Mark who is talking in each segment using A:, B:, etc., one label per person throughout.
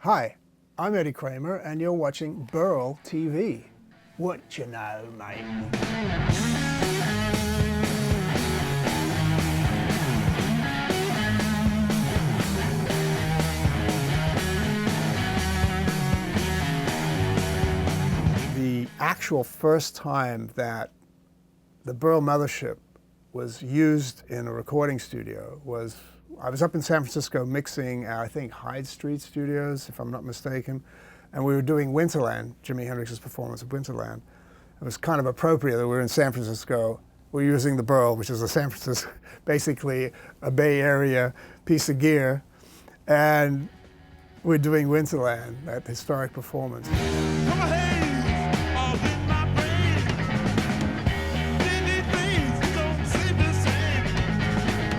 A: Hi, I'm Eddie Kramer, and you're watching Burl TV. What you know, mate? The actual first time that the Burl Mothership was used in a recording studio was, I was up in San Francisco mixing at, I think, Hyde Street Studios, if I'm not mistaken, and we were doing Winterland, Jimi Hendrix's performance of Winterland. It was kind of appropriate that we were in San Francisco. We're using the Burl, which is a San Francisco, basically a Bay Area piece of gear, and we're doing Winterland, that historic performance.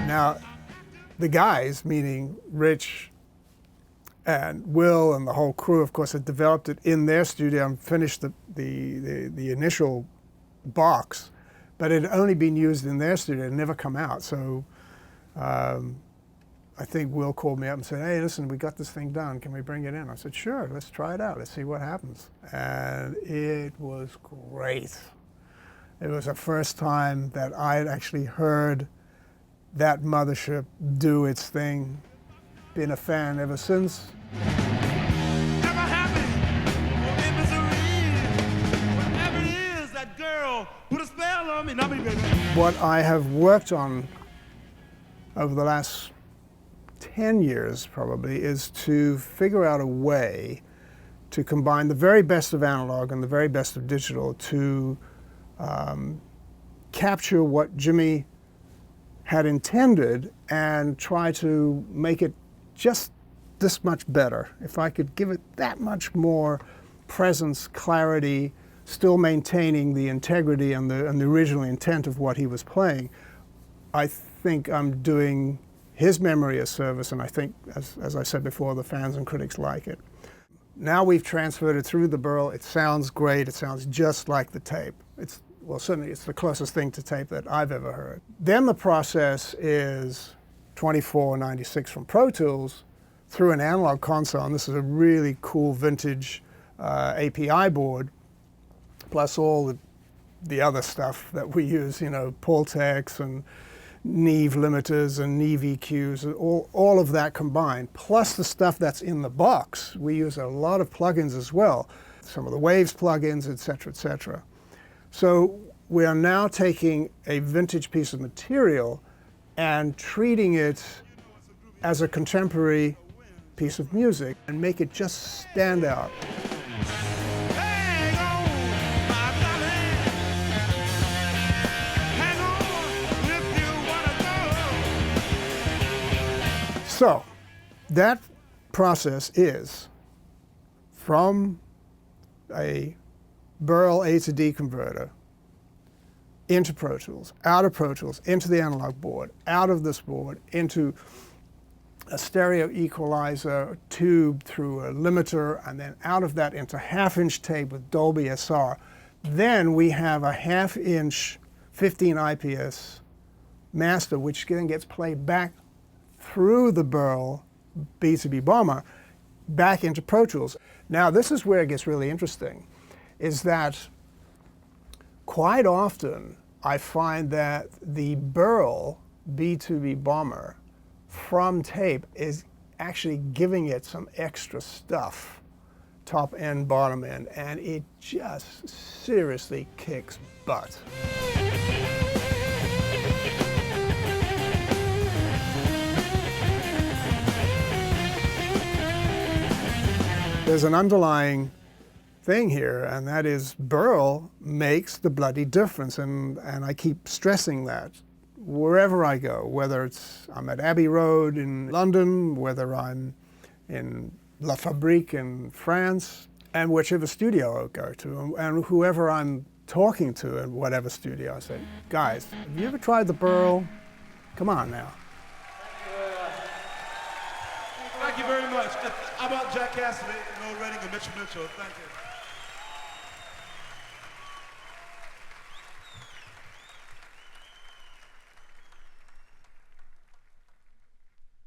A: Now, the guys, meaning Rich and Will and the whole crew, of course, had developed it in their studio and finished the initial box, but it had only been used in their studio and never come out. So I think Will called me up and said, hey, listen, we got this thing done. Can we bring it in? I said, sure, let's try it out. Let's see what happens. And it was great. It was the first time that I had actually heard that Mothership do its thing. Been a fan ever since. What I have worked on over the last 10 years probably is to figure out a way to combine the very best of analog and the very best of digital to capture what Jimi had intended and try to make it just this much better. If I could give it that much more presence, clarity, still maintaining the integrity and the original intent of what he was playing, I think I'm doing his memory a service, and I think, as I said before, the fans and critics like it. Now we've transferred it through the Burl. It sounds great. It sounds just like the tape. Well, certainly it's the closest thing to tape that I've ever heard. Then the process is 2496 from Pro Tools through an analog console, and this is a really cool vintage API board, plus all the other stuff that we use, you know, Pultecs and Neve limiters and Neve EQs, all of that combined, plus the stuff that's in the box. We use a lot of plugins as well, some of the Waves plugins, et cetera, et cetera. So we are now taking a vintage piece of material and treating it as a contemporary piece of music and make it just stand out. So that process is from a Burl A to D converter into Pro Tools, out of Pro Tools, into the analog board, out of this board, into a stereo equalizer tube through a limiter, and then out of that into half-inch tape with Dolby SR. Then we have a half-inch 15 IPS master, which then gets played back through the Burl B80 Bomber back into Pro Tools. Now this is where it gets really interesting, is that quite often I find that the Burl B2B Bomber from tape is actually giving it some extra stuff, top end, bottom end, and it just seriously kicks butt. There's an underlying thing here, and that is Burl makes the bloody difference, and I keep stressing that wherever I go, whether I'm at Abbey Road in London, whether I'm in La Fabrique in France, and whichever studio I go to, and whoever I'm talking to in whatever studio, I say, guys, have you ever tried the Burl? Come on now.
B: Thank you very much. How about Jack Cassidy, Noel Redding, and Mitchell Mitchell? Thank you.